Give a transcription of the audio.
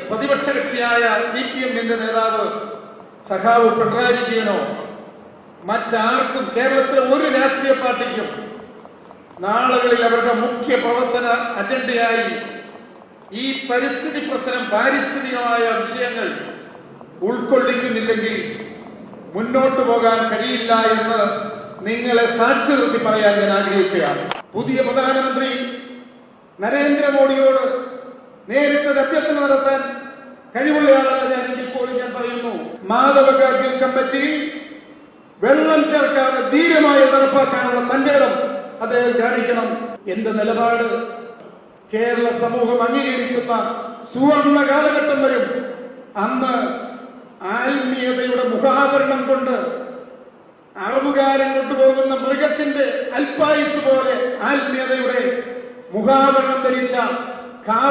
പ്രതിപക്ഷ കക്ഷിയായ CPM-ന്റെ നേതാവ് സഖാവ് പിണറായി വിജയനോ മറ്റാർക്കും കേരളത്തിലെ ഒരു രാഷ്ട്രീയ പാർട്ടിക്കും നാളുകളിൽ അവരുടെ മുഖ്യ പ്രവർത്തന അജണ്ടയായി ഈ പരിസ്ഥിതി പ്രശ്നം, പാരിസ്ഥിതികമായ വിഷയങ്ങൾ ഉൾക്കൊള്ളിക്കുന്നില്ലെങ്കിൽ മുന്നോട്ട് പോകാൻ കഴിയില്ല എന്ന് നിങ്ങളെ സാക്ഷി നിർത്തി പറയാൻ ഞാൻ ആഗ്രഹിക്കുകയാണ്. പുതിയ പ്രധാനമന്ത്രി നരേന്ദ്രമോദിയോട് നേരിട്ടൊരു അഭ്യർത്ഥന നടത്താൻ കഴിവുള്ളയാളല്ല ഞാനെങ്കിൽ പോലും ഞാൻ പറയുന്നു, മാധവ ഗാഡ്ഗിൽ കമ്മിറ്റിയിൽ വെള്ളം ചേർക്കാതെ ധീരമായി നടപ്പാക്കാനുള്ള തന്റെ ഇടം അദ്ദേഹം കാണിക്കണം. എന്റെ നിലപാട് കേരള സമൂഹം അംഗീകരിക്കുന്ന സുവർണ കാലഘട്ടം വരും. അന്ന് ആത്മീയതയുടെ മുഖാവരണം കൊണ്ട് അറബുകാരൻ കൊണ്ടുപോകുന്ന മൃഗത്തിന്റെ അൽപായുസ് പോലെ ആത്മീയതയുടെ മുഖാവരണം ധരിച്ച